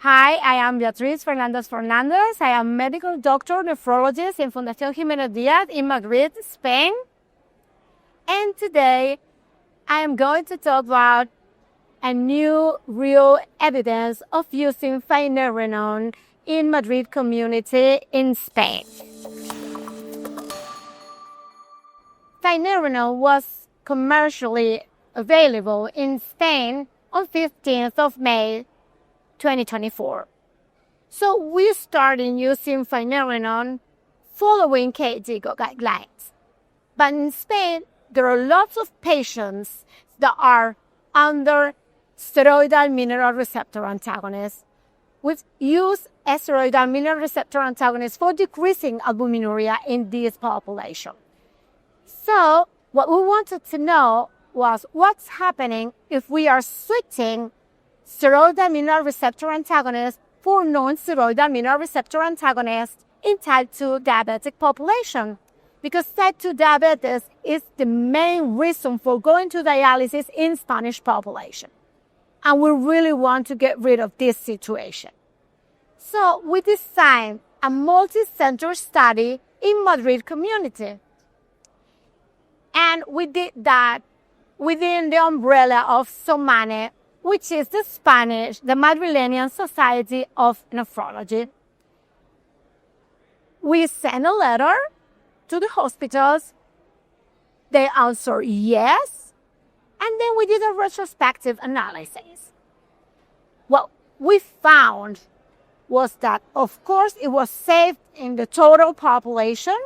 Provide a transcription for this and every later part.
Hi, I am Beatriz Fernandez Fernandez. I am medical doctor nephrologist in Fundación Jiménez Dïaz in Madrid, Spain. And today I am going to talk about a new real evidence of using Finerenone in Madrid community in Spain. Finerenone was commercially available in Spain on 15th of May 2024. So we started using Finerenone following KDIGO guidelines. But in Spain, there are lots of patients that are under steroidal mineral receptor antagonists. We've used steroidal mineral receptor antagonists for decreasing albuminuria in this population. So what we wanted to know was what's happening if we are switching steroidal mineral receptor antagonists for non-steroidal mineral receptor antagonists in type 2 diabetic population. Because type 2 diabetes is the main reason for going to dialysis in Spanish population. And we really want to get rid of this situation. So we designed a multi-center study in Madrid community. And we did that within the umbrella of SMRAs, which is the Madrileñan Society of Nephrology. We sent a letter to the hospitals. They answered yes. And then we did a retrospective analysis. What we found was that, of course, it was safe in the total population.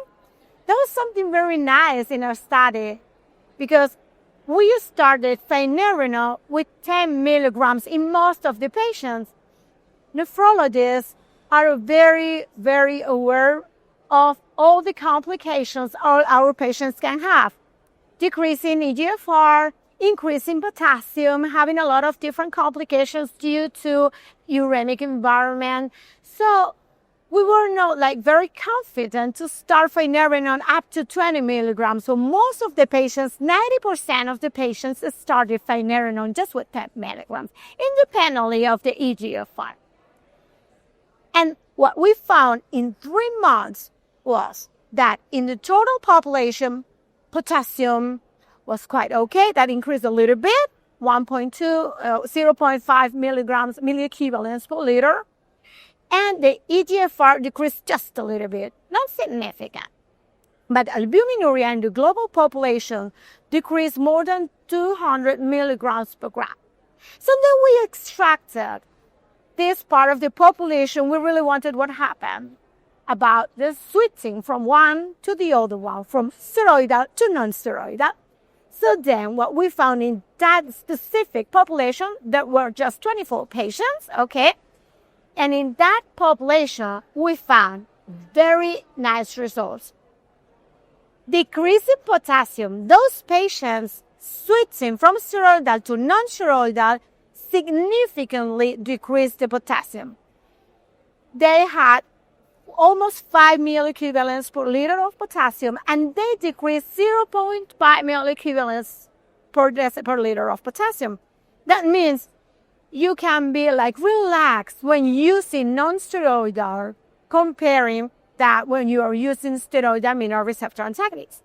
There was something very nice in our study because we started Finerenone with 10 milligrams in most of the patients. Nephrologists are very, very aware of all the complications all our patients can have. Decreasing eGFR, increasing potassium, having a lot of different complications due to uremic environment. So we were not very confident to start Finerenone up to 20 milligrams. So most of the patients, 90% of the patients started Finerenone just with 10 milligrams, independently of the eGFR. And what we found in 3 months was that in the total population, potassium was quite okay. That increased a little bit, 0.5 milligrams, milliequivalents per liter. And the eGFR decreased just a little bit, not significant. But albuminuria in the global population decreased more than 200 milligrams per gram. So then we extracted this part of the population. We really wanted what happened about the switching from one to the other one, from steroidal to non-steroidal. So then what we found in that specific population, there were just 24 patients, okay? And in that population, we found very nice results. Decreasing potassium, those patients switching from steroidal to non-steroidal significantly decreased the potassium. They had almost 5 milliequivalents per liter of potassium, and they decreased 0.5 milliequivalents per liter of potassium. That means you can be relaxed when using non-steroidal, comparing that when you are using steroidal mineral receptor antagonists.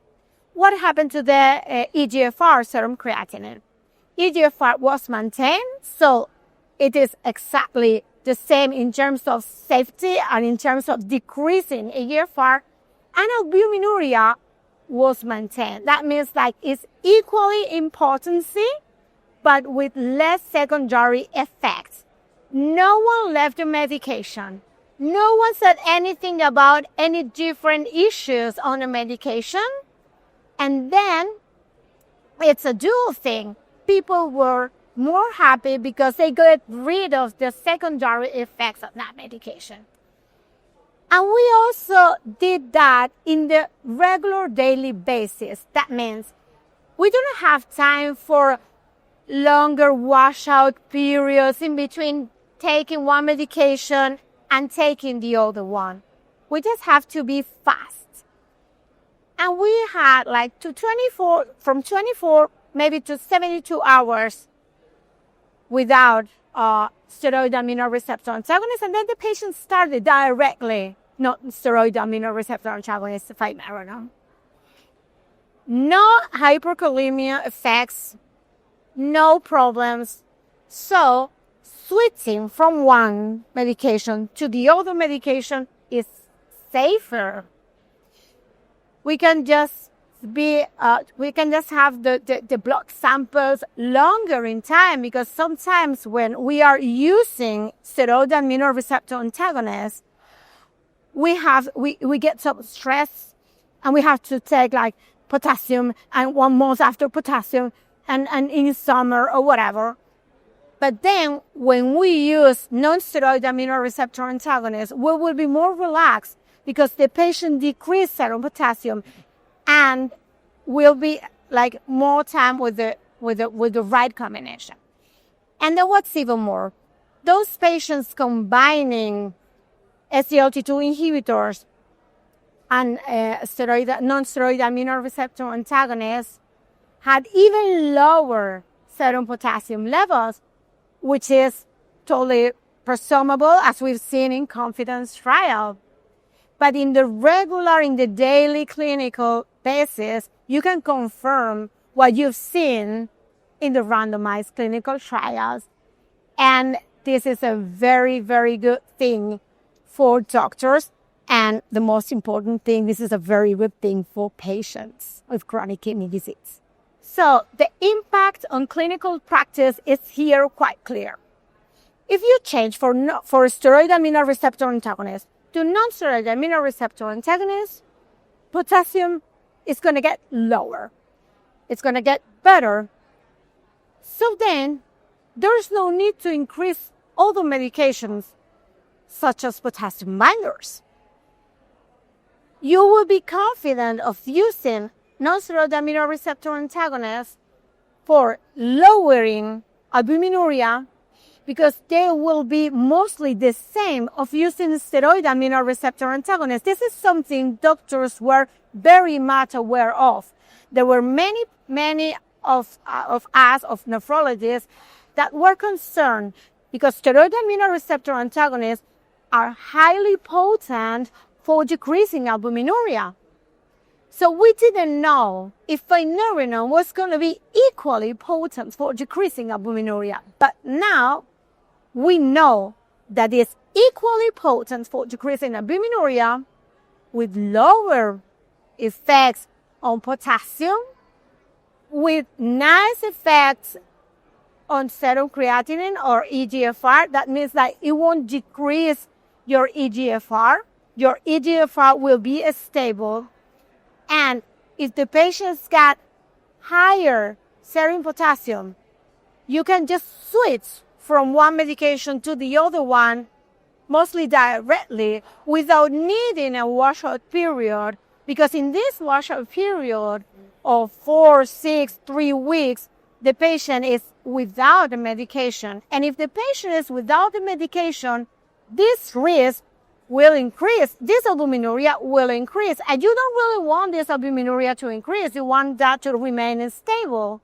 What happened to the eGFR, serum creatinine? eGFR was maintained, so it is exactly the same in terms of safety and in terms of decreasing eGFR, and albuminuria was maintained. That means it's equally in potency, but with less secondary effects. No one left the medication. No one said anything about any different issues on the medication. And then it's a dual thing. People were more happy because they got rid of the secondary effects of that medication. And we also did that in the regular daily basis. That means we don't have time for longer washout periods in between taking one medication and taking the other one. We just have to be fast. And we had from 24 maybe to 72 hours without steroid amino receptor antagonists, and then the patient started directly non-steroid amino receptor antagonists, Finerenone. No hyperkalemia effects, no problems. So switching from one medication to the other medication is safer. We can just have the blood samples longer in time, because sometimes when we are using steroid amino receptor antagonists, we get some stress and we have to take like potassium and 1 month after potassium and in summer or whatever. But then when we use non-steroid amino receptor antagonists, we will be more relaxed because the patient decreased serum potassium and will be like more time with the right combination. And then what's even more, those patients combining SGLT2 inhibitors and non-steroid amino receptor antagonists had even lower serum potassium levels, which is totally presumable, as we've seen in confidence trial. But in the daily clinical basis, you can confirm what you've seen in the randomized clinical trials. And this is a very, very good thing for doctors. And the most important thing, this is a very good thing for patients with chronic kidney disease. So the impact on clinical practice is here quite clear. If you change for steroid amino receptor antagonists to non-steroid amino receptor antagonists, potassium is going to get lower. It's going to get better. So then there's no need to increase other medications such as potassium binders. You will be confident of using non-steroid amino receptor antagonists for lowering albuminuria, because they will be mostly the same of using steroid amino receptor antagonists. This is something doctors were very much aware of. There were many of nephrologists that were concerned because steroid amino receptor antagonists are highly potent for decreasing albuminuria. So we didn't know if Finerenone was going to be equally potent for decreasing albuminuria. But now we know that it's equally potent for decreasing albuminuria with lower effects on potassium, with nice effects on serum creatinine or eGFR. That means that it won't decrease your eGFR. Your eGFR will be stable. And if the patient's got higher serum potassium, you can just switch from one medication to the other one, mostly directly, without needing a washout period. Because in this washout period of 4, 6, 3 weeks, the patient is without the medication. And if the patient is without the medication, this risk will increase. This albuminuria will increase. And you don't really want this albuminuria to increase. You want that to remain stable.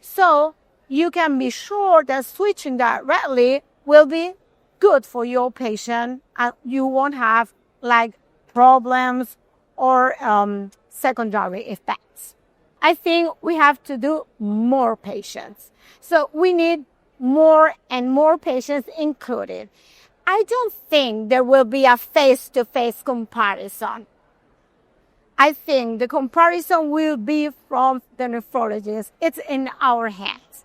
So you can be sure that switching directly will be good for your patient, and you won't have like problems or secondary effects. I think we have to do more patients. So we need more and more patients included. I don't think there will be a face-to-face comparison. I think the comparison will be from the nephrologist. It's in our hands.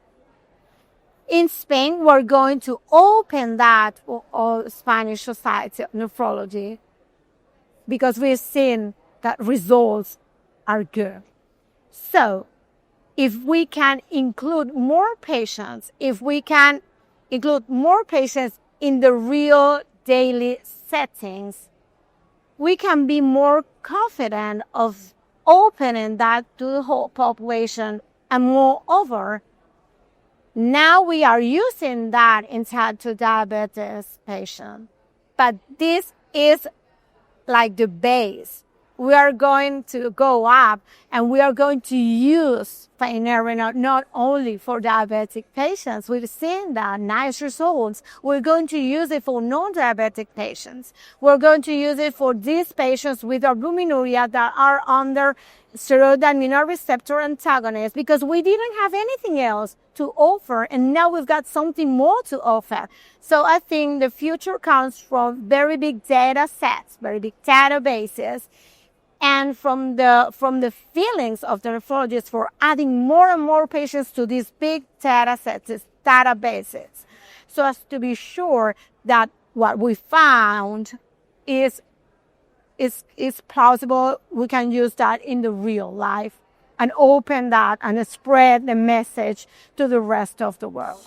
In Spain, we're going to open that for all Spanish Society of Nephrology because we've seen that results are good. So if we can include more patients, in the real daily settings, we can be more confident of opening that to the whole population. And moreover, now we are using that in type 2 diabetes patients. But this is like the base. We are going to go up and we are going to use Finerenone not only for diabetic patients. We've seen that nice results. We're going to use it for non-diabetic patients. We're going to use it for these patients with albuminuria that are under steroidal mineral receptor antagonists, because we didn't have anything else to offer, and now we've got something more to offer. So I think the future comes from very big data sets, very big databases, and from the feelings of the nephrologists for adding more and more patients to these big data sets, these databases, so as to be sure that what we found is plausible. We can use that in the real life and open that and spread the message to the rest of the world.